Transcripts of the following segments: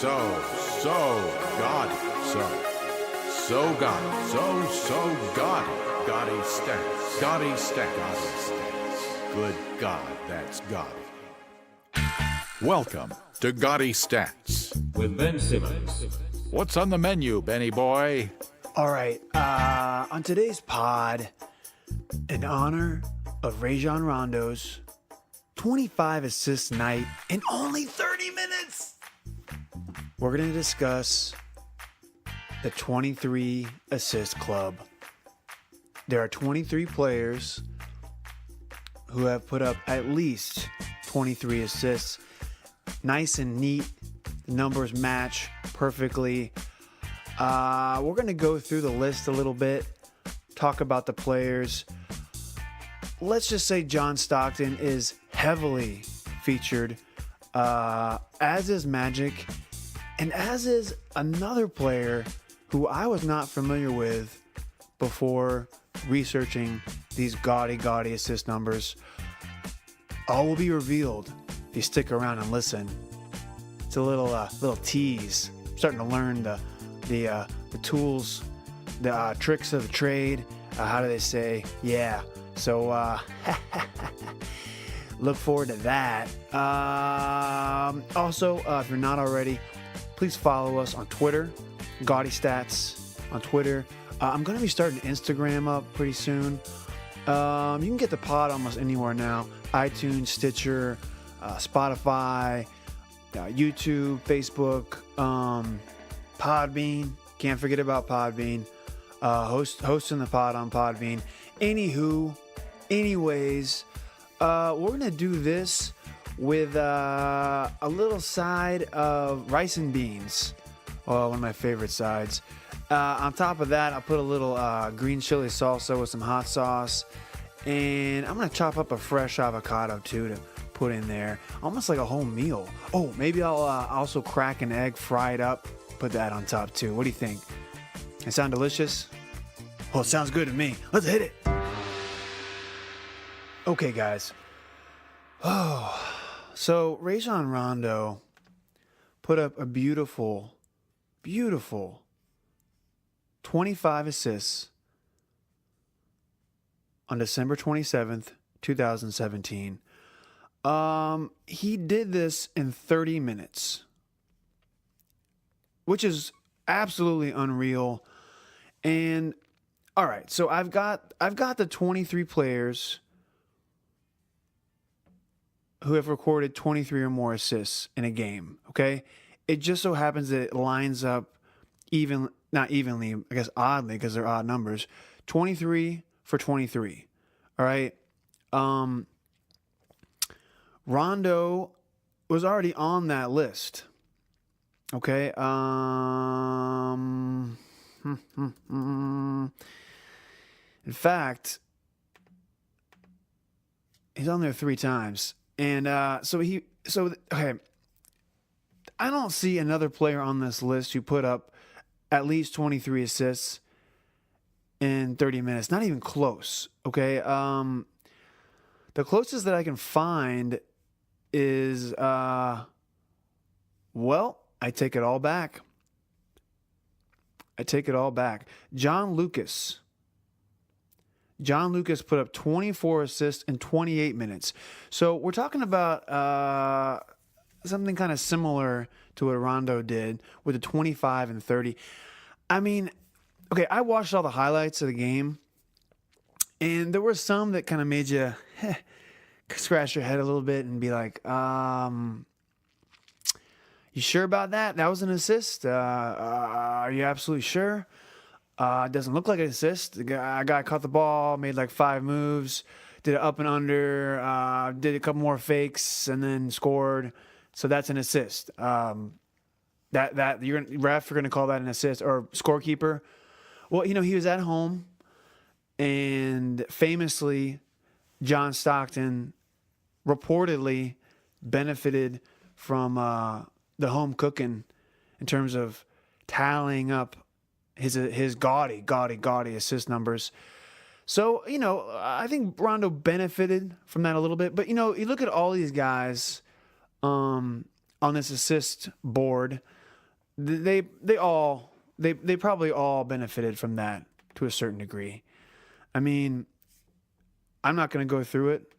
gaudy. So gaudy. So gaudy. Gaudy stats. Gaudy stats. Good God, that's gaudy. Welcome to Gaudy Stats with Ben Simmons. What's on the menu, Benny boy? All right, on today's pod, in honor of Rajon Rondo's 25 assist night in only 30 minutes, we're going to discuss the 23 assist club. There are 23 players who have put up at least 23 assists. Nice and neat. The numbers match perfectly. We're going to go through the list a little bit, talk about the players. Let's just say John Stockton is heavily featured, as is Magic, and as is another player who I was not familiar with before researching these gaudy assist numbers. All will be revealed if you stick around and listen. It's a little tease. I'm starting to learn the tools, the tricks of the trade. How do they say? Yeah. So look forward to that. Also, if you're not already, please follow us on Twitter, Gaudy Stats on Twitter. I'm going to be starting Instagram up pretty soon. You can get the pod almost anywhere now. iTunes, Stitcher, Spotify, YouTube, Facebook, Podbean. Can't forget about Podbean. Hosting the pod on Podbean. Anyways, we're going to do this with a little side of rice and beans. Oh, one of my favorite sides. On top of that, I'll put a little green chili salsa with some hot sauce. And I'm going to chop up a fresh avocado, too, to put in there. Almost like a whole meal. Oh, maybe I'll also crack an egg, fry it up, put that on top, too. What do you think? It sound delicious? Well, it sounds good to me. Let's hit it. Okay, guys. So Rajon Rondo put up a beautiful 25 assists on December 27th, 2017. He did this in 30 minutes, which is absolutely unreal. And all right, so I've got the 23 players who have recorded 23 or more assists in a game, okay? It just so happens that it lines up not evenly, I guess oddly, because they're odd numbers. 23 for 23. All right. Rondo was already on that list. Okay. In fact, he's on there 3 times. And okay. I don't see another player on this list who put up at least 23 assists in 30 minutes. Not even close, okay? The closest that I can find is, I take it all back. John Lucas put up 24 assists in 28 minutes. So we're talking about something kind of similar to what Rondo did with the 25 and 30. I mean, okay, I watched all the highlights of the game, and there were some that kind of made you scratch your head a little bit and be like, you sure about that? That was an assist? Are you absolutely sure? It doesn't look like an assist. The guy caught the ball, made like 5 moves, did it up and under, did a couple more fakes, and then scored. So that's an assist. Ref are gonna call that an assist, or scorekeeper. Well, he was at home, and famously, John Stockton reportedly benefited from the home cooking in terms of tallying up his gaudy assist numbers. So, I think Rondo benefited from that a little bit. But, you look at all these guys on this assist board they probably all benefited from that to a certain degree. I mean, I'm not going to go through it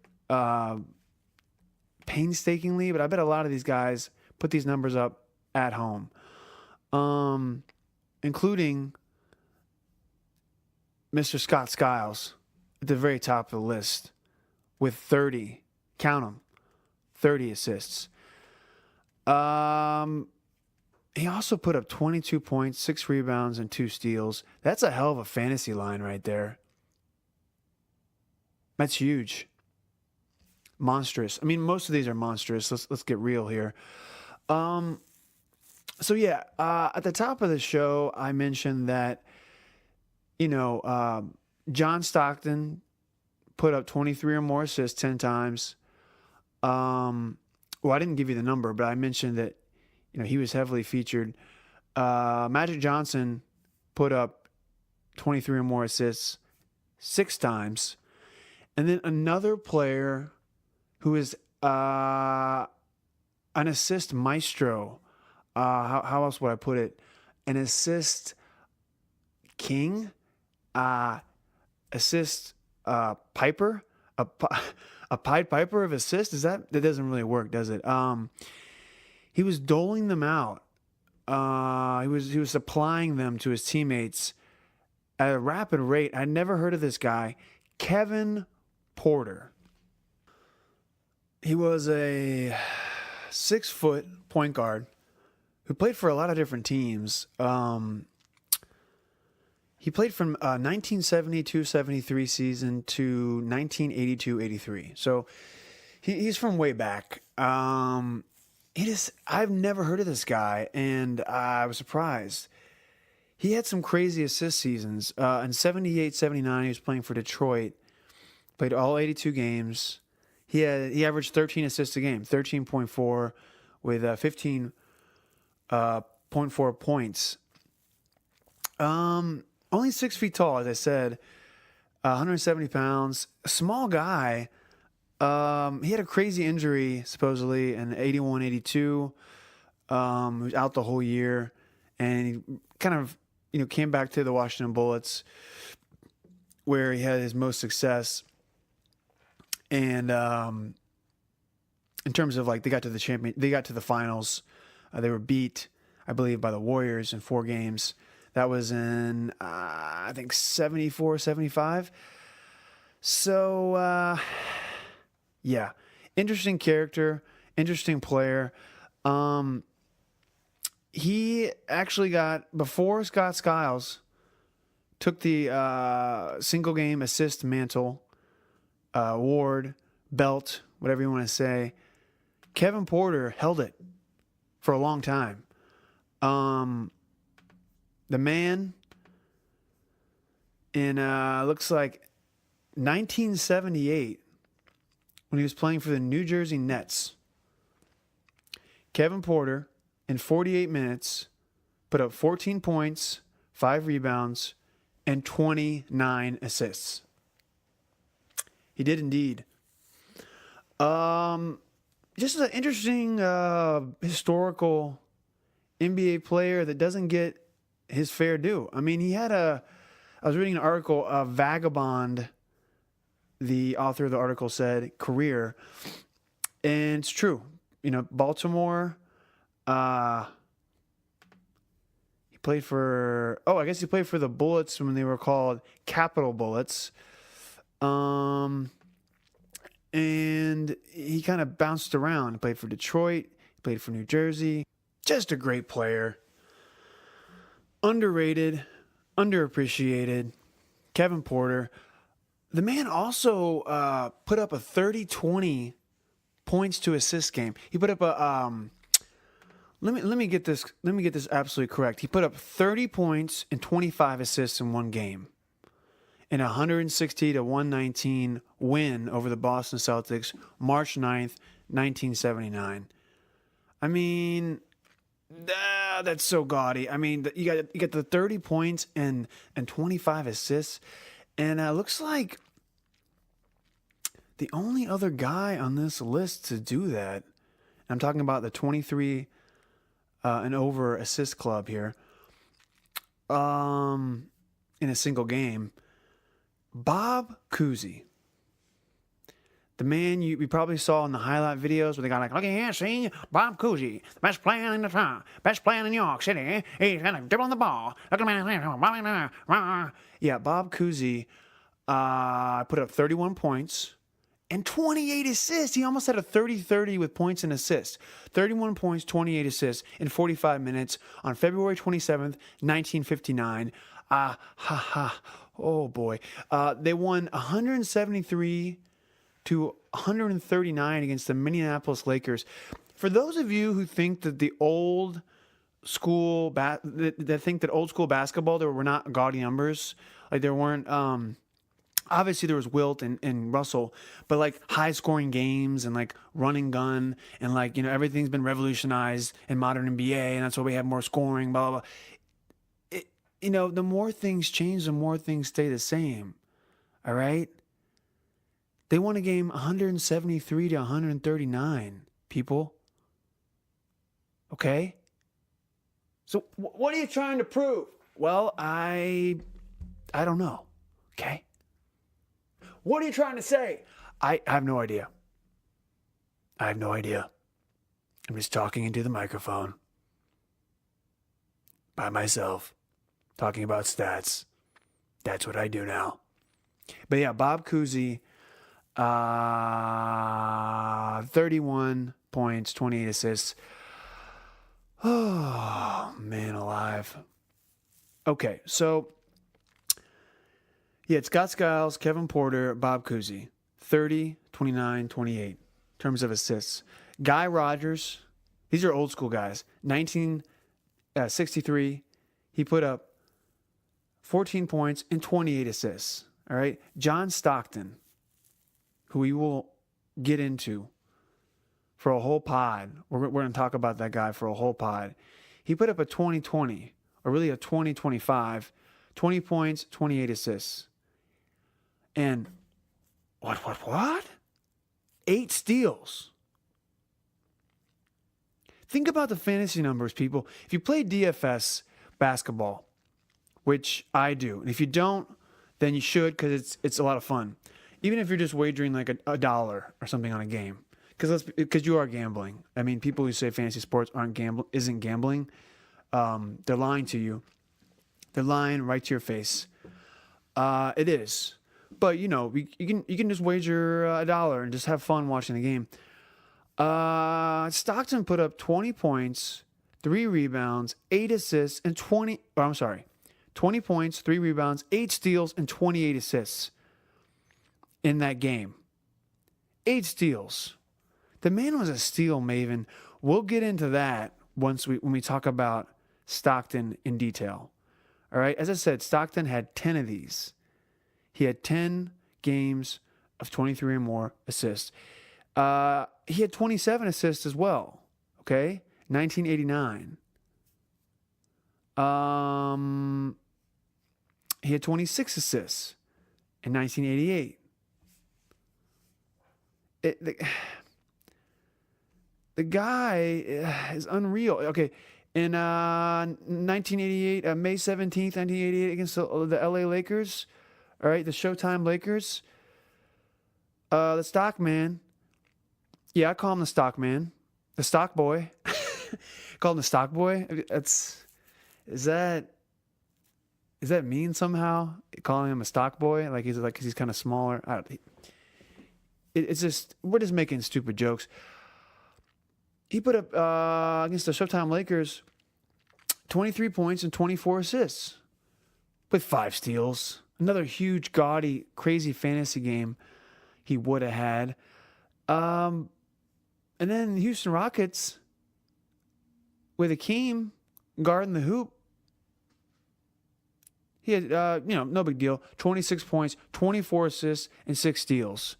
painstakingly, but I bet a lot of these guys put these numbers up at home, including Mr. Scott Skiles at the very top of the list with 30, count them, 30 assists. He also put up 22 points, 6 rebounds, and 2 steals. That's a hell of a fantasy line right there. That's huge. Monstrous. I mean, most of these are monstrous. Let's get real here. So yeah, at the top of the show, I mentioned that, John Stockton put up 23 or more assists 10 times. Well, I didn't give you the number, but I mentioned that, he was heavily featured. Magic Johnson put up 23 or more assists 6 times. And then another player who is an assist maestro. How else would I put it? An assist king? Assist piper? A Pied Piper of assists? That doesn't really work, does it? He was doling them out. He was supplying them to his teammates at a rapid rate. I'd never heard of this guy, Kevin Porter. He was a 6-foot point guard who played for a lot of different teams. He played from 1972-73 season to 1982-83. So he's from way back. I've never heard of this guy, and I was surprised. He had some crazy assist seasons. In 78-79, he was playing for Detroit. Played all 82 games. He averaged 13 assists a game, 13.4 with 15.4 points. Only 6 feet tall, as I said, 170 pounds, a small guy. He had a crazy injury, supposedly, in 81-82. He was out the whole year, and he kind of, came back to the Washington Bullets, where he had his most success. And in terms of they got to the finals. They were beat, I believe, by the Warriors in 4 games. That was in, I think, 74, 75. So, yeah. Interesting character, interesting player. He actually got, before Scott Skiles took the single game assist mantle, award, belt, whatever you want to say, Kevin Porter held it for a long time. The man in looks like 1978, when he was playing for the New Jersey Nets, Kevin Porter in 48 minutes put up 14 points, 5 rebounds, and 29 assists. He did indeed. Just an interesting historical NBA player that doesn't get his fair due. I mean, I was reading an article, Vagabond, the author of the article said, career, and it's true. Baltimore, he played for, I guess he played for the Bullets when they were called Capital Bullets. And he kind of bounced around. He played for Detroit, he played for New Jersey. Just a great player. Underrated, underappreciated. Kevin Porter. The man also put up a 30-20 points to assist game. He put up a let me get this absolutely correct. He put up 30 points and 25 assists in one game, in a 160-119 win over the Boston Celtics, March 9th, 1979. I mean, that's so gaudy. I mean, you got the 30 points and 25 assists, and it looks like the only other guy on this list to do that, I'm talking about the 23 an over assist club here. In a single game. Bob Cousy. The man you probably saw in the highlight videos where they got like, look here, see, Bob Cousy, the best player in the town, best player in New York City. He's gonna dribble on the ball. Look at him. Yeah, Bob Cousy put up 31 points and 28 assists. He almost had a 30-30 with points and assists. 31 points, 28 assists in 45 minutes on February 27th, 1959. Oh boy. They won 173 to 139 against the Minneapolis Lakers. For those of you who think that the old school that think that old school basketball there were not gaudy numbers, like there weren't obviously there was Wilt and Russell, but like high scoring games and like run and gun and like, you know, everything's been revolutionized in modern NBA and that's why we have more scoring, blah blah blah. You know, the more things change, the more things stay the same. All right? They won a game 173 to 139, people. Okay? So what are you trying to prove? Well, I don't know. Okay? What are you trying to say? I have no idea. I have no idea. I'm just talking into the microphone. By myself. Talking about stats. That's what I do now. But yeah, Bob Cousy, 31 points, 28 assists. Oh, man alive. Okay, so yeah, it's Scott Skiles, Kevin Porter, Bob Cousy. 30, 29, 28 in terms of assists. Guy Rogers, these are old school guys. 1963, he put up 14 points and 28 assists. All right. John Stockton, who we will get into for a whole pod. We're going to talk about that guy for a whole pod. He put up a 20-20, or really a 20-25, 20 points, 28 assists. And what? 8 steals. Think about the fantasy numbers, people. If you play DFS basketball, which I do, and if you don't, then you should, because it's a lot of fun. Even if you're just wagering like a dollar or something on a game, because you are gambling. I mean, people who say fantasy sports isn't gambling, they're lying to you. They're lying right to your face. It is, but you know, you can just wager a dollar and just have fun watching the game. Stockton put up 20 points, 3 rebounds, 8 assists, and 20 points, 3 rebounds, 8 steals, and 28 assists in that game. 8 steals. The man was a steal maven. We'll get into that when we talk about Stockton in detail. All right. As I said, Stockton had 10 of these. He had 10 games of 23 or more assists. He had 27 assists as well. Okay. 1989. He had 26 assists in 1988. The guy is unreal. Okay, in 1988, May 17th, 1988, against the LA Lakers, all right, the Showtime Lakers, the Stock Man, yeah, I call him the Stock Man, the Stock Boy, call him the Stock Boy. Is that mean somehow? Calling him a stock boy, like he's kind of smaller. It's just, we're just making stupid jokes. He put up against the Showtime Lakers 23 points and 24 assists with 5 steals. Another huge, gaudy, crazy fantasy game he would have had. And then the Houston Rockets with Akeem guarding the hoop. He had, no big deal. 26 points, 24 assists, and 6 steals.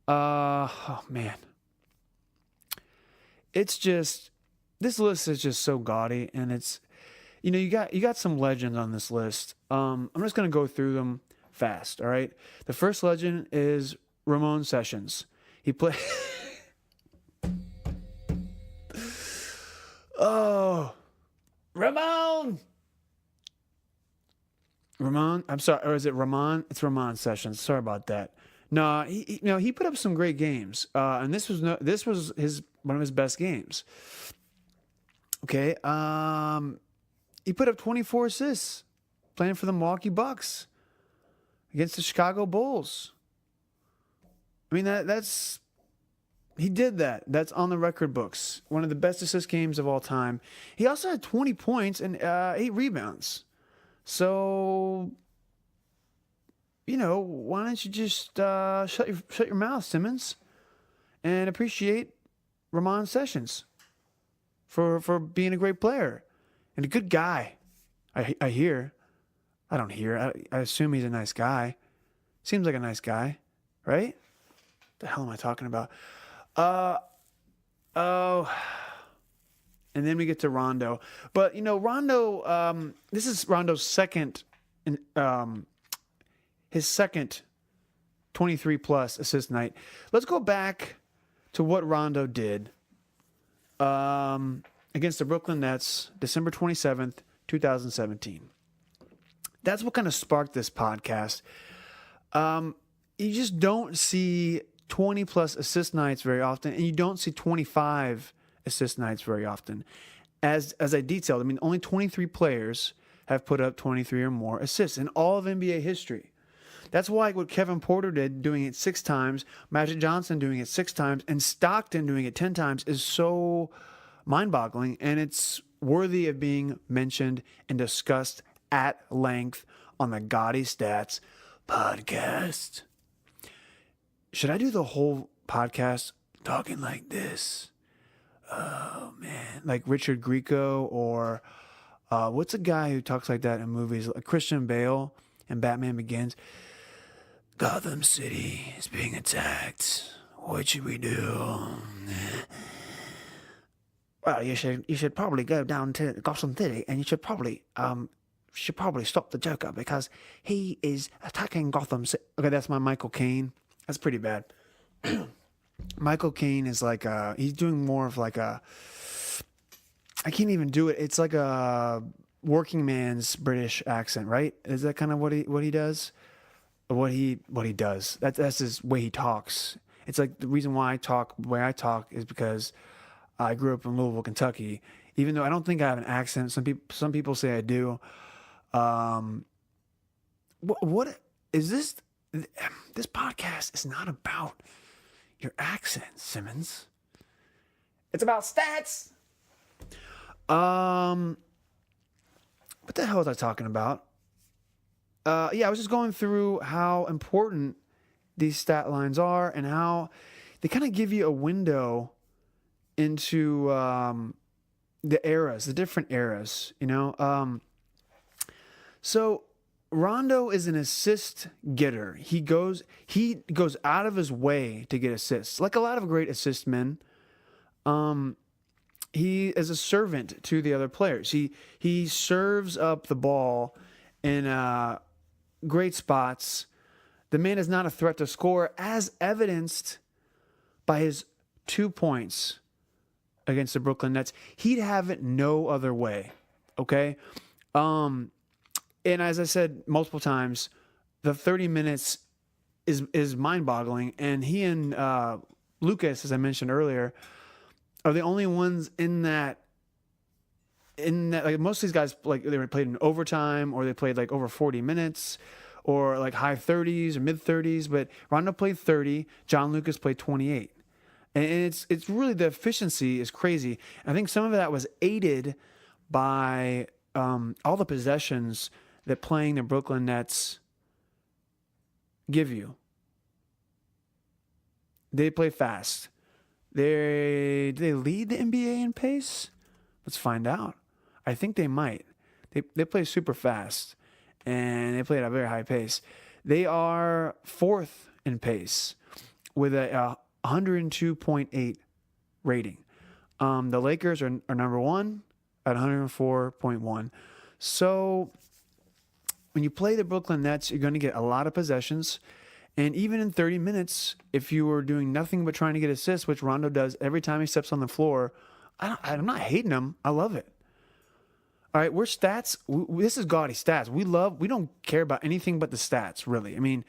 Oh, man. It's just, this list is just so gaudy, and it's, you got some legends on this list. I'm just going to go through them fast, all right? The first legend is Ramon Sessions. He played... Oh, Ramon. Ramon, I'm sorry, or is it Ramon? It's Ramon Sessions. Sorry about that. No, he put up some great games, and this was his one of his best games. Okay, he put up 24 assists playing for the Milwaukee Bucks against the Chicago Bulls. I mean that's he did that. That's on the record books. One of the best assist games of all time. He also had 20 points and 8 rebounds. So, why don't you just shut your mouth, Simmons, and appreciate Ramon Sessions for being a great player and a good guy. I hear. I don't hear. I assume he's a nice guy. Seems like a nice guy, right? The hell am I talking about? Oh. And then we get to Rondo. But, Rondo, this is Rondo's second, his second 23-plus assist night. Let's go back to what Rondo did against the Brooklyn Nets, December 27th, 2017. That's what kind of sparked this podcast. You just don't see 20-plus assist nights very often, and you don't see 25 assist nights very often. As I detailed, I mean, only 23 players have put up 23 or more assists in all of NBA history. That's why what Kevin Porter did, doing it 6 times, Magic Johnson doing it 6 times, and Stockton doing it 10 times is so mind-boggling, and it's worthy of being mentioned and discussed at length on the Gaudy Stats podcast. Should I do the whole podcast talking like this? Oh, man. Like Richard Grieco or what's a guy who talks like that in movies? Like Christian Bale in Batman Begins. Gotham City is being attacked. What should we do? Well, you should probably go down to Gotham City and you should probably stop the Joker because he is attacking Gotham City. Okay, that's my Michael Caine. That's pretty bad. Michael Caine is like he's doing more of like I can't even do it. It's like a working man's British accent, right? Is that kind of what he does? What he does. That's his way he talks. It's like the reason why I talk the way I talk is because I grew up in Louisville, Kentucky. Even though I don't think I have an accent, some people say I do. What is this? This podcast is not about your accent, Simmons. It's about stats. What the hell was I talking about? I was just going through how important these stat lines are and how they kind of give you a window into the eras, the different eras, So Rondo is an assist getter. He goes out of his way to get assists, like a lot of great assist men. He is a servant to the other players. He serves up the ball in great spots. The man is not a threat to score, as evidenced by his 2 points against the Brooklyn Nets. He'd have it no other way. Okay. And as I said multiple times, the 30 minutes is mind-boggling. And he and Lucas, as I mentioned earlier, are the only ones in that. Like most of these guys, like they were played in overtime, or they played like over 40 minutes, or like high 30s or mid 30s. But Rondo played 30. John Lucas played 28. And it's really, the efficiency is crazy. I think some of that was aided by all the possessions that playing the Brooklyn Nets give you. They play fast. Do they lead the NBA in pace? Let's find out. I think they might. They play super fast, and they play at a very high pace. They are 4th in pace with a 102.8 rating. The Lakers are number 1 at 104.1. So when you play the Brooklyn Nets, you're going to get a lot of possessions. And even in 30 minutes, if you were doing nothing but trying to get assists, which Rondo does every time he steps on the floor I'm not hating him. I love it. All right, we're stats. This is gaudy stats. We don't care about anything but the stats, really. I mean,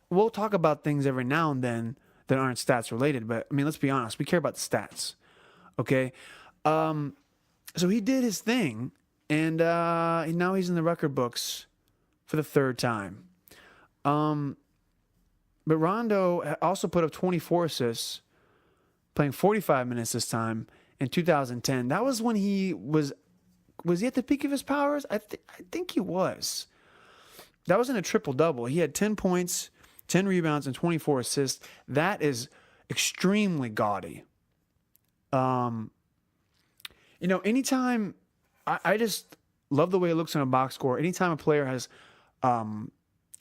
we'll talk about things every now and then that aren't stats related, but I mean, let's be honest. We care about the stats. Okay. So he did his thing, and now he's in the record books for the third time. But Rondo also put up 24 assists, playing 45 minutes this time in 2010. That was when he was he at the peak of his powers? I think he was. That was in a triple-double. He had 10 points, 10 rebounds, and 24 assists. That is extremely gaudy. Anytime, I just love the way it looks in a box score. Anytime a player has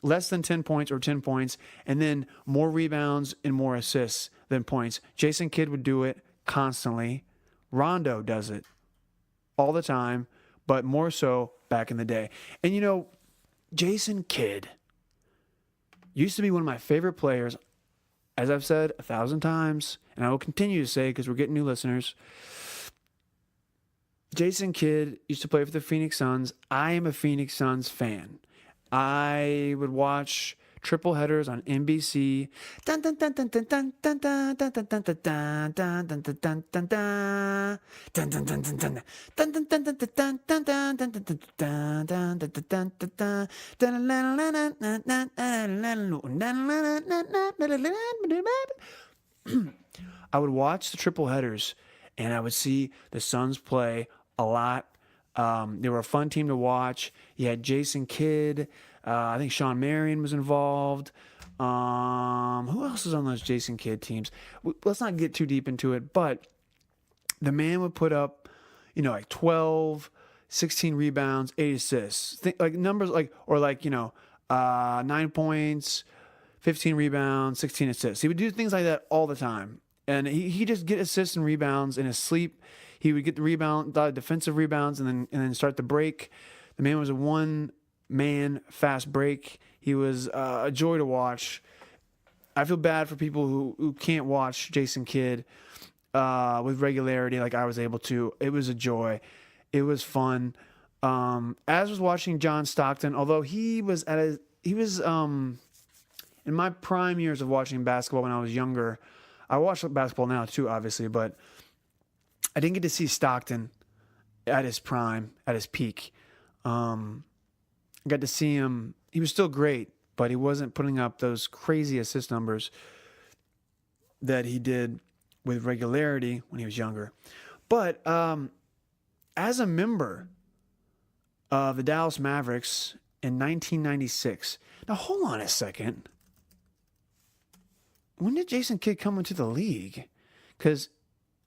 less than 10 points or 10 points, and then more rebounds and more assists than points. Jason Kidd would do it constantly. Rondo does it all the time, but more so back in the day. And Jason Kidd used to be one of my favorite players, as I've said 1,000 times, and I will continue to say because we're getting new listeners. Jason Kidd used to play for the Phoenix Suns. I am a Phoenix Suns fan. I would watch triple headers on NBC. I would watch the triple headers, and I would see the Suns play a lot. They were a fun team to watch. You had Jason Kidd. I think Sean Marion was involved. Who else was on those Jason Kidd teams? Let's not get too deep into it, but the man would put up, like 12, 16 rebounds, 8 assists. Like numbers 9 points, 15 rebounds, 16 assists. He would do things like that all the time. And he just get assists and rebounds in his sleep. He would get the defensive rebounds, and then start the break. The man was a one-man fast break. He was a joy to watch. I feel bad for people who can't watch Jason Kidd with regularity like I was able to. It was a joy. It was fun. As was watching John Stockton, although he was in my prime years of watching basketball when I was younger. I watch basketball now too, obviously, but I didn't get to see Stockton at his prime, at his peak. I got to see him. He was still great, but he wasn't putting up those crazy assist numbers that he did with regularity when he was younger. But as a member of the Dallas Mavericks in 1996, now hold on a second. When did Jason Kidd come into the league? Because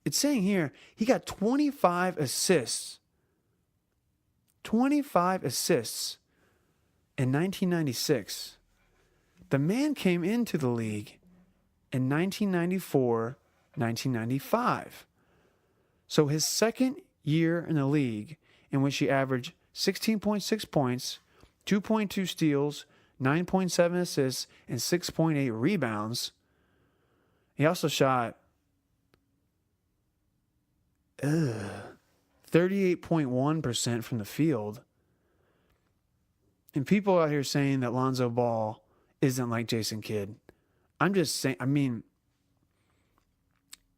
it's saying here he got 25 assists. 25 assists in 1996. The man came into the league in 1994, 1995. So his second year in the league, in which he averaged 16.6 points, 2.2 steals, 9.7 assists, and 6.8 rebounds. He also shot 38.1% from the field. And people out here saying that Lonzo Ball isn't like Jason Kidd. I'm just saying,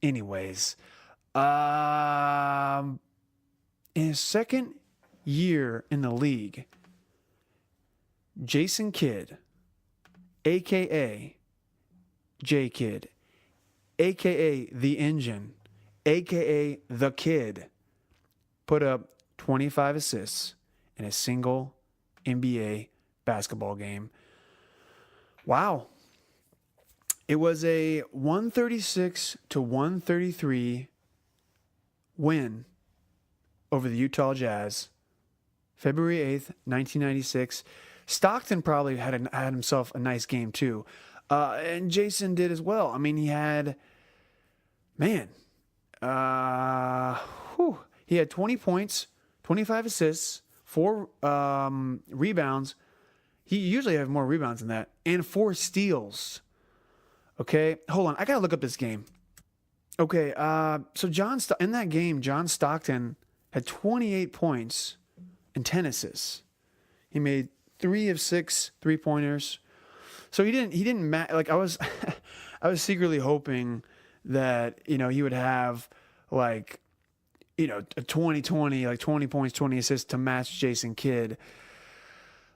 anyways. In his second year in the league, Jason Kidd, a.k.a. J Kidd, a.k.a. The Engine, a.k.a. The Kid, put up 25 assists in a single NBA basketball game. Wow. It was a 136-133 win over the Utah Jazz, February 8th, 1996. Stockton probably had himself a nice game too. And Jason did as well. He had, he had 20 points, 25 assists, 4 rebounds. He usually has more rebounds than that, and 4 steals. Okay, hold on. I got to look up this game. Okay, so in that game, John Stockton had 28 points and 10 assists. He made 3 of 6 3-pointers. So he didn't like I was I was secretly hoping that, he would have like, a 20-20, like 20 points, 20 assists to match Jason Kidd.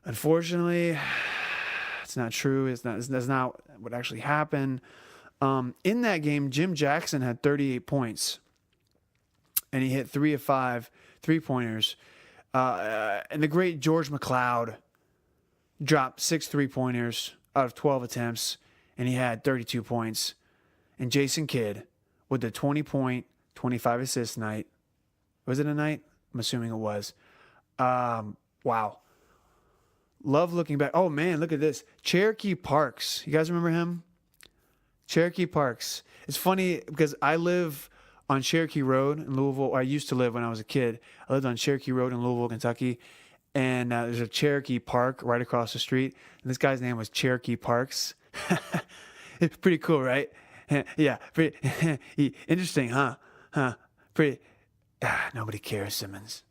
Unfortunately, it's not true. That's not what actually happened. In that game, Jim Jackson had 38 points, and he hit 3 of 5 3-pointers. And the great George McLeod dropped 6 3-pointers out of 12 attempts, and he had 32 points. And Jason Kidd with the 20-point, 25-assist night. Was it a night? I'm assuming it was. Wow. Love looking back. Oh, man, look at this. Cherokee Parks. You guys remember him? Cherokee Parks. It's funny because I live on Cherokee Road in Louisville. Or I used to live when I was a kid. I lived on Cherokee Road in Louisville, Kentucky. And there's a Cherokee Park right across the street. And this guy's name was Cherokee Parks. It's pretty cool, right? Yeah, pretty interesting, huh? Pretty. Nobody cares, Simmons.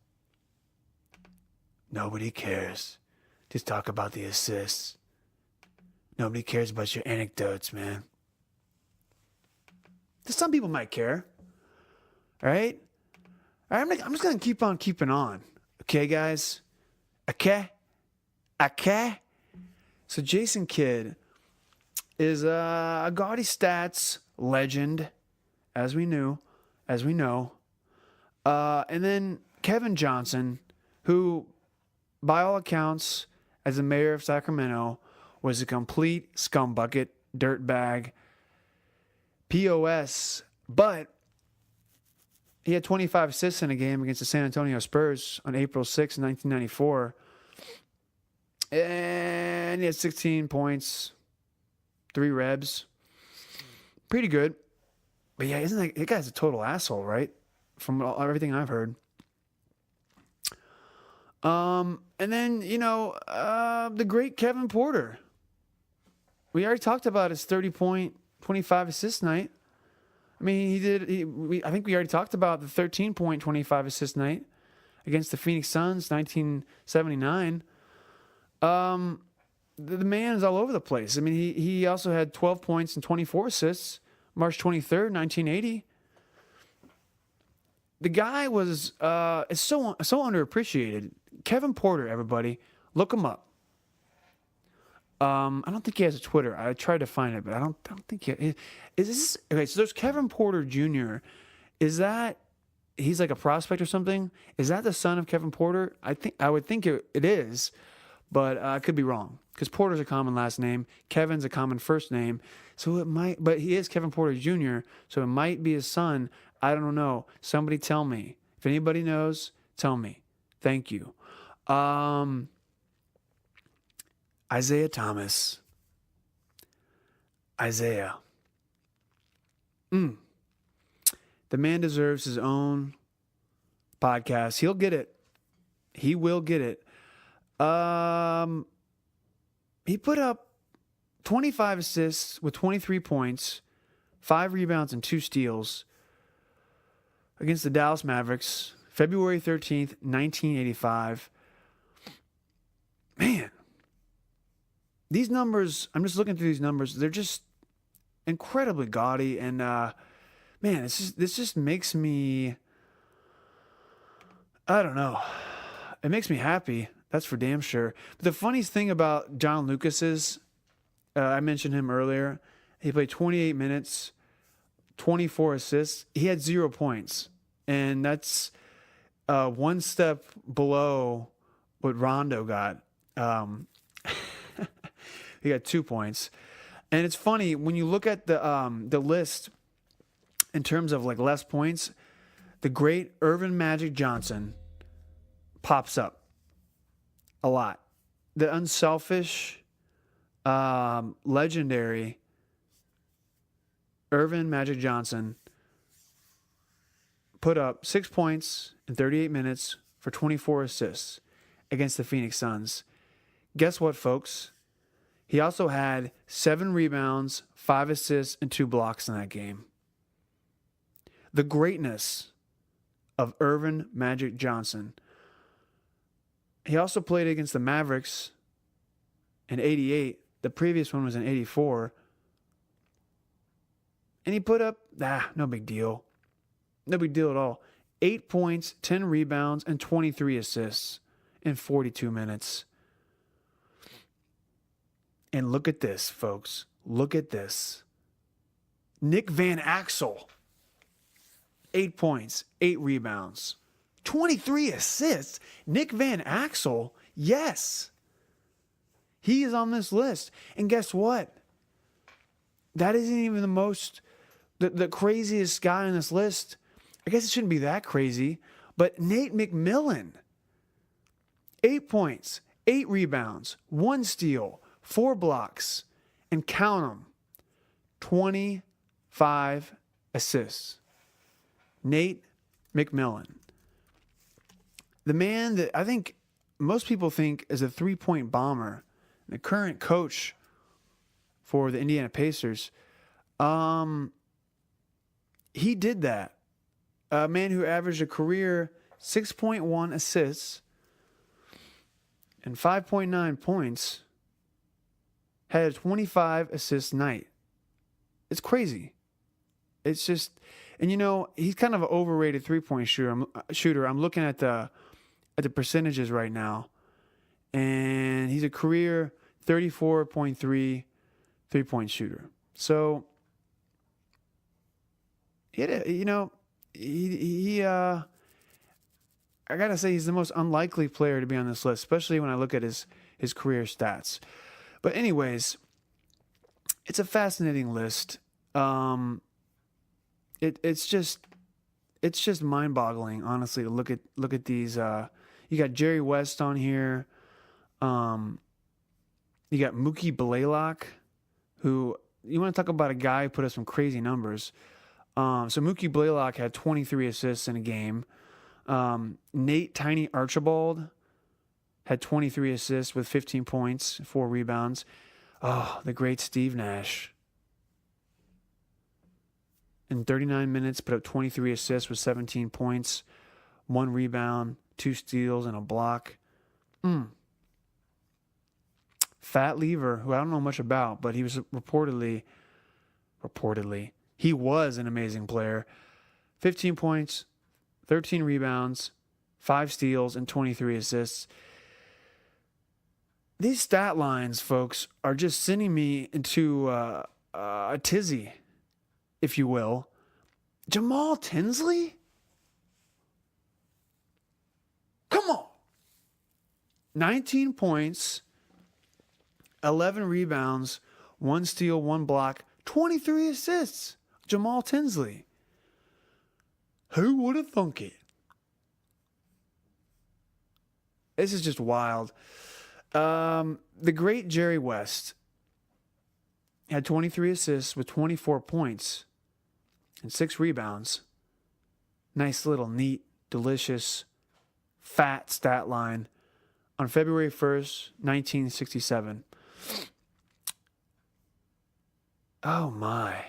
Nobody cares. Just talk about the assists. Nobody cares about your anecdotes, man. Some people might care. All right? All right, I'm just going to keep on keeping on. Okay, guys? Okay? So Jason Kidd is a gaudy stats legend, as we know. And then Kevin Johnson, who, by all accounts, as the mayor of Sacramento, was a complete scumbucket, dirtbag, POS, but he had 25 assists in a game against the San Antonio Spurs on April 6, 1994. And he had 16 points, 3 rebs. Pretty good. But yeah, that guy's a total asshole, right? From everything I've heard. And then, the great Kevin Porter. We already talked about his 30-point, 25 assist night. I mean, I think we already talked about the 13-point, 25 assist night against the Phoenix Suns, 1979. The man is all over the place. I mean, he also had 12 points and 24 assists, March 23rd, 1980. The guy was is so underappreciated. Kevin Porter, everybody, look him up. I don't think he has a Twitter. I tried to find it, but I don't think he is. This okay? So there's Kevin Porter Jr. He's like a prospect or something? Is that the son of Kevin Porter? I would think it is, but I could be wrong because Porter's a common last name. Kevin's a common first name, so it might. But he is Kevin Porter Jr., so it might be his son. I don't know. Somebody tell me. If anybody knows, tell me. Thank you. Isaiah Thomas. Isaiah. The man deserves his own podcast. He'll get it. He will get it. He put up 25 assists with 23 points, 5 rebounds, and 2 steals against the Dallas Mavericks, February 13th, 1985. Man, these numbers, I'm just looking through these numbers, they're just incredibly gaudy, and man, this just makes me, I don't know, it makes me happy, that's for damn sure. But the funniest thing about John Lucas is, I mentioned him earlier, he played 28 minutes, 24 assists, he had 0 points, and that's one step below what Rondo got. He got 2 points. And it's funny when you look at the list in terms of like less points, the great Irvin Magic Johnson pops up a lot. The unselfish, legendary Irvin Magic Johnson put up 6 points in 38 minutes for 24 assists against the Phoenix Suns. Guess what, folks? He also had 7 rebounds, 5 assists, and 2 blocks in that game. the greatness of Irvin Magic Johnson. He also played against the Mavericks in 88. The previous one was in 84. And he put up, no big deal. No big deal at all. 8 points, 10 rebounds, and 23 assists in 42 minutes. And look at this, folks. Look at this. Nick Van Axel. 8 points, 8 rebounds, 23 assists. Nick Van Axel, yes. He is on this list. And guess what? That isn't even the craziest guy on this list. I guess it shouldn't be that crazy. But Nate McMillan, 8 points, 8 rebounds, 1 steal, 4 blocks, and count them, 25 assists. Nate McMillan. The man that I think most people think is a three-point bomber, the current coach for the Indiana Pacers. He did that. A man who averaged a career 6.1 assists and 5.9 points had a 25 assist night. It's crazy. It's just, and he's kind of an overrated three-point shooter. I'm looking at the percentages right now, and he's a career 34.3 three-point shooter. So, I gotta say he's the most unlikely player to be on this list, especially when I look at his career stats. But anyways, it's a fascinating list. It's just mind-boggling, honestly, to look at these. You got Jerry West on here. You got Mookie Blaylock, who you want to talk about a guy who put up some crazy numbers. So Mookie Blaylock had 23 assists in a game. Nate Tiny Archibald had 23 assists with 15 points, 4 rebounds. Oh, the great Steve Nash. In 39 minutes, put up 23 assists with 17 points, 1 rebound, 2 steals, and a block. Fat Lever, who I don't know much about, but he was reportedly, he was an amazing player. 15 points, 13 rebounds, 5 steals, and 23 assists. These stat lines, folks, are just sending me into a tizzy, if you will. Jamal Tinsley? Come on. 19 points, 11 rebounds, 1 steal, 1 block, 23 assists. Jamal Tinsley. Who would have thunk it? This is just wild. The great Jerry West had 23 assists with 24 points and 6 rebounds. Nice little neat, delicious, fat stat line on February 1st, 1967. Oh my.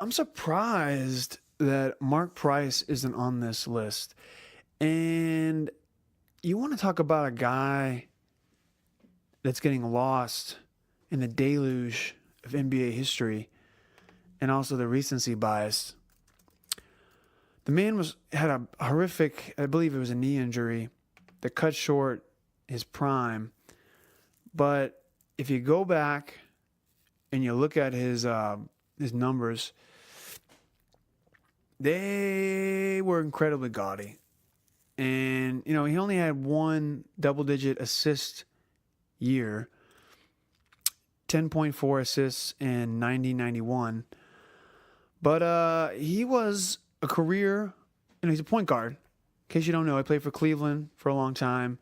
I'm surprised that Mark Price isn't on this list. And you want to talk about a guy that's getting lost in the deluge of NBA history and also the recency bias. The man had a horrific, I believe it was a knee injury that cut short his prime. But if you go back and you look at his numbers, they were incredibly gaudy. And, he only had 1 double-digit assist year, 10.4 assists in 90-91. But he was a career, he's a point guard. In case you don't know, he played for Cleveland for a long time.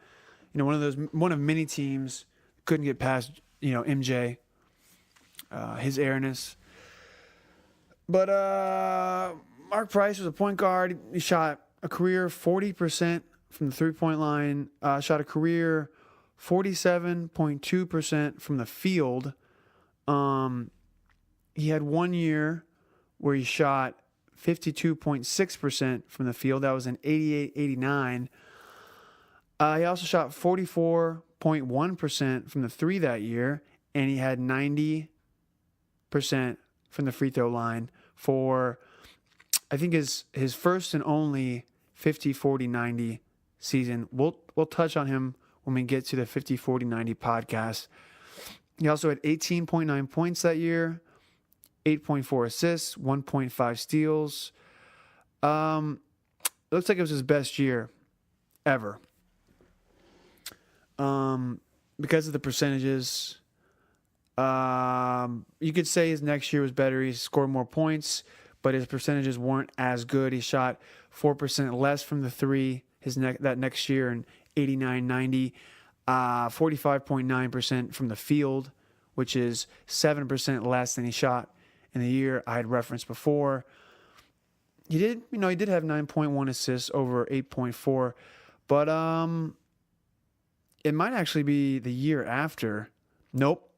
One of many teams couldn't get past, MJ, his airness. But Mark Price was a point guard. He shot a career 40% from the three-point line. Shot a career 47.2% from the field. He had 1 year where he shot 52.6% from the field. That was an 88-89. He also shot 44.1% from the three that year, and he had 90% from the free throw line for, I think, his first and only 50-40-90 season. We'll touch on him when we get to the 50-40-90 podcast. He also had 18.9 points that year, 8.4 assists, 1.5 steals. It looks like it was his best year ever. Because of the percentages, you could say his next year was better. He scored more points, but his percentages weren't as good. He shot 4% less from the three that next year in 89-90, 45.9% from the field, which is 7% less than he shot in the year I had referenced before. He did have 9.1 assists over 8.4, but it might actually be the year after. Nope.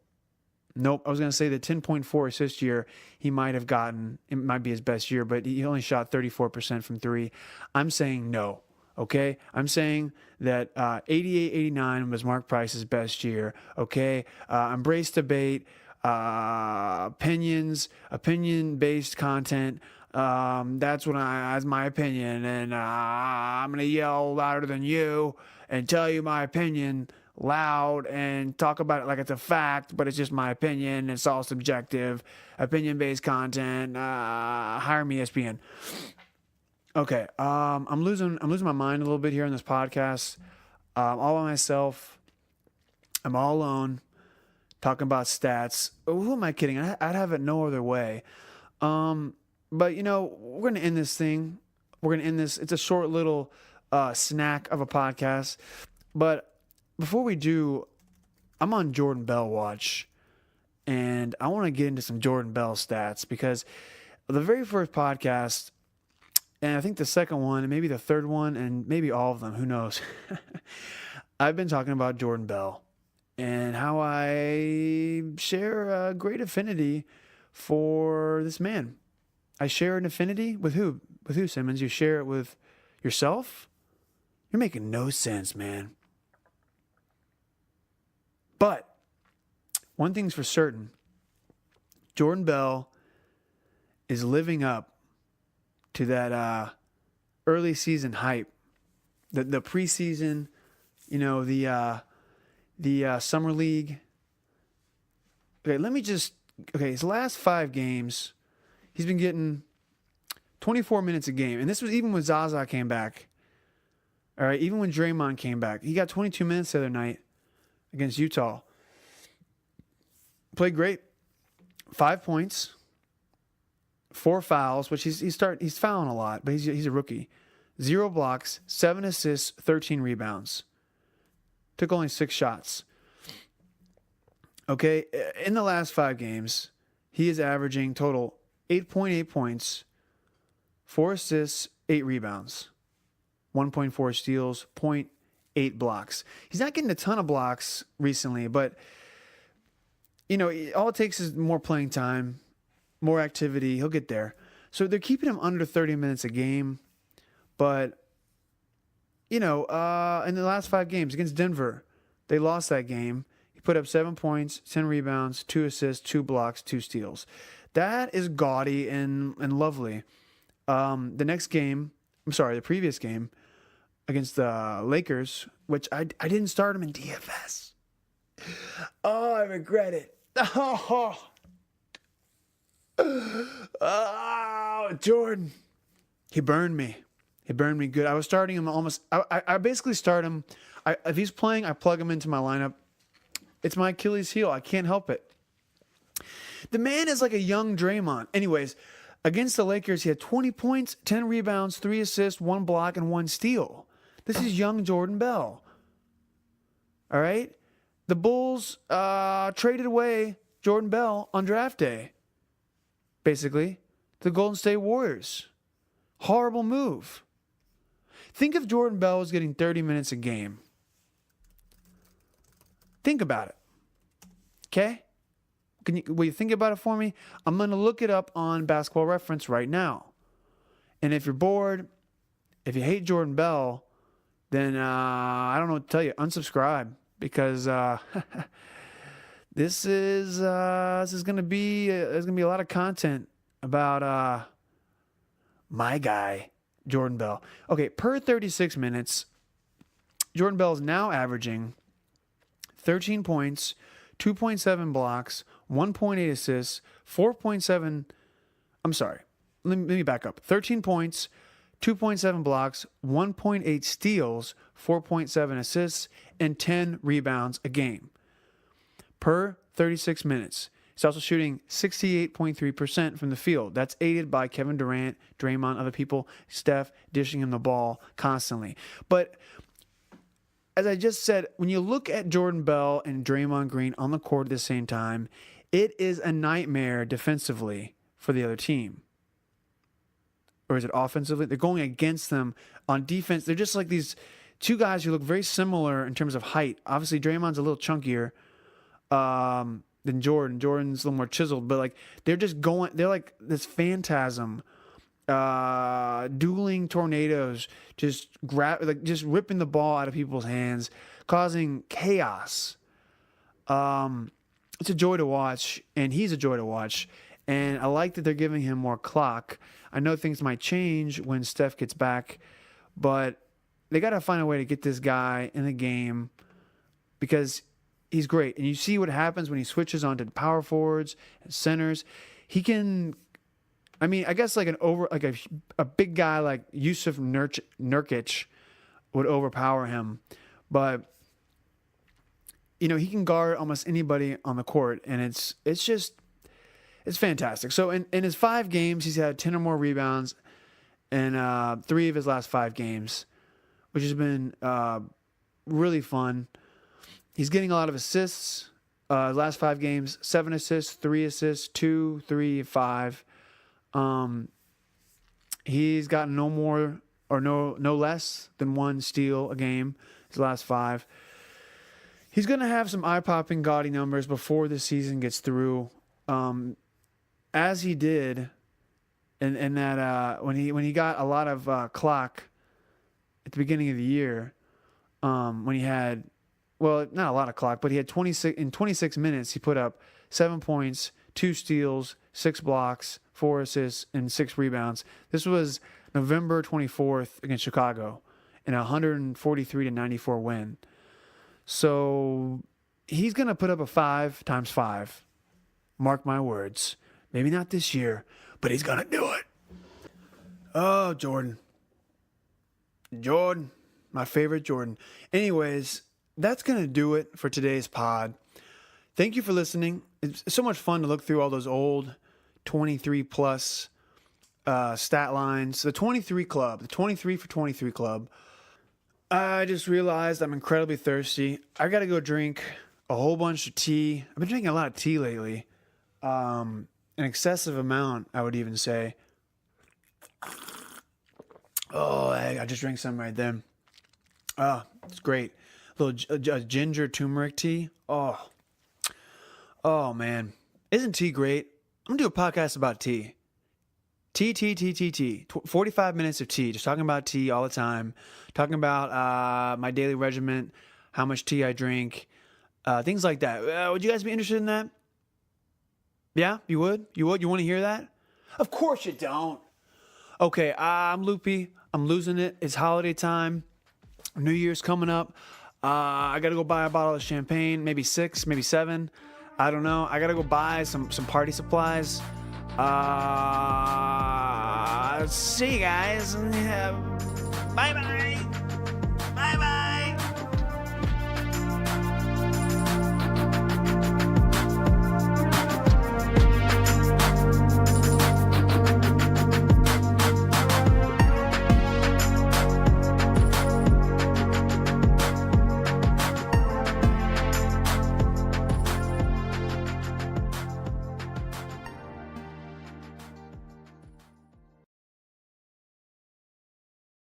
I was going to say the 10.4 assist year he might have gotten. It might be his best year, but he only shot 34% from three. I'm saying no. Okay? I'm saying that 88-89 was Mark Price's best year. Okay? Embrace debate, opinions, opinion-based content. That's my opinion, and I'm going to yell louder than you and tell you my opinion loud and talk about it like it's a fact, but it's just my opinion. It's all subjective, opinion-based content. Hire me, ESPN. Okay, I'm losing my mind a little bit here on this podcast. All by myself. I'm all alone, talking about stats. Who am I kidding? I'd have it no other way. But we're gonna end this thing. We're gonna end this. It's a short little snack of a podcast, but before we do, I'm on Jordan Bell watch, and I want to get into some Jordan Bell stats because the very first podcast, and I think the second one, and maybe the third one, and maybe all of them, who knows, I've been talking about Jordan Bell and how I share a great affinity for this man. I share an affinity with who? With who, Simmons? You share it with yourself? You're making no sense, man. But one thing's for certain. Jordan Bell is living up to that early season hype. The preseason, the summer league. His last 5 games, he's been getting 24 minutes a game. And this was even when Zaza came back. All right, even when Draymond came back. He got 22 minutes the other night against Utah. Played great. 5 points. 4 fouls, which he's fouling a lot, but he's a rookie. 0 blocks, 7 assists, 13 rebounds. Took only 6 shots. Okay, in the last 5 games, he is averaging total 8.8 points, 4 assists, 8 rebounds, 1.4 steals, 0.8 blocks. He's not getting a ton of blocks recently, but all it takes is more playing time, more activity. He'll get there. So they're keeping him under 30 minutes a game, but in the last 5 games against Denver, they lost that game. He put up 7 points, 10 rebounds, 2 assists, 2 blocks, 2 steals. That is gaudy and lovely. The previous game against the Lakers, which I didn't start him in DFS. Oh, I regret it. Oh, Jordan. He burned me. He burned me good. I was starting him almost. I basically start him. If he's playing, I plug him into my lineup. It's my Achilles heel. I can't help it. The man is like a young Draymond. Anyways, against the Lakers, he had 20 points, 10 rebounds, 3 assists, 1 block, and 1 steal. This is young Jordan Bell. All right? The Bulls traded away Jordan Bell on draft day, basically, to the Golden State Warriors. Horrible move. Think if Jordan Bell was getting 30 minutes a game. Think about it. Okay? Will you think about it for me? I'm going to look it up on Basketball Reference right now. And if you're bored, if you hate Jordan Bell, then I don't know what to tell you. Unsubscribe, because this is gonna be there's gonna be a lot of content about my guy Jordan Bell. Okay, per 36 minutes, Jordan Bell is now averaging 13 points, 2.7 blocks, 1.8 assists, 4.7. I'm sorry. Let me back up. 13 points, 2.7 blocks, 1.8 steals, 4.7 assists, and 10 rebounds a game per 36 minutes. He's also shooting 68.3% from the field. That's aided by Kevin Durant, Draymond, other people, Steph dishing him the ball constantly. But as I just said, when you look at Jordan Bell and Draymond Green on the court at the same time, it is a nightmare defensively for the other team. Or is it offensively? They're going against them on defense. They're just like these two guys who look very similar in terms of height. Obviously, Draymond's a little chunkier than Jordan. Jordan's a little more chiseled, but like they're like this phantasm, dueling tornadoes, just ripping the ball out of people's hands, causing chaos. It's a joy to watch, and he's a joy to watch. And I like that they're giving him more clock. I know things might change when Steph gets back, but they got to find a way to get this guy in the game because he's great. And you see what happens when he switches onto power forwards and centers. He can, I mean, I guess like a big guy like Yusuf Nurkic would overpower him. But, you know, he can guard almost anybody on the court, and it's fantastic. So in his 5 games, he's had 10 or more rebounds in 3 of his last 5 games, which has been really fun. He's getting a lot of assists. Last 5 games, 7 assists, 3 assists, 2, 3, 5. He's gotten no more or no less than 1 steal a game his last 5. He's going to have some eye-popping gaudy numbers before the season gets through. As he did in that when he got a lot of clock at the beginning of the year, when he had, well, not a lot of clock, but he had 26 minutes, he put up 7 points, 2 steals, 6 blocks, 4 assists, and 6 rebounds. This was November 24th against Chicago in a 143-94 win. So he's going to put up a 5 times 5. Mark my words. Maybe not this year, but he's going to do it. Oh, Jordan. Jordan. My favorite Jordan. Anyways, that's going to do it for today's pod. Thank you for listening. It's so much fun to look through all those old 23-plus stat lines. The 23 Club. The 23 for 23 Club. I just realized I'm incredibly thirsty. I got to go drink a whole bunch of tea. I've been drinking a lot of tea lately. An excessive amount, I would even say. Oh, I just drank some right then. Oh, it's great. A little ginger turmeric tea. Oh, man. Isn't tea great? I'm going to do a podcast about tea. Tea. 45 minutes of tea. Just talking about tea all the time. Talking about my daily regimen, how much tea I drink, things like that. Would you guys be interested in that? Yeah, you would? You would? You want to hear that? Of course you don't. Okay, I'm loopy. I'm losing it. It's holiday time. New Year's coming up. I got to go buy a bottle of champagne, maybe 6, maybe 7. I don't know. I got to go buy some party supplies. See you guys. Bye-bye. Bye-bye.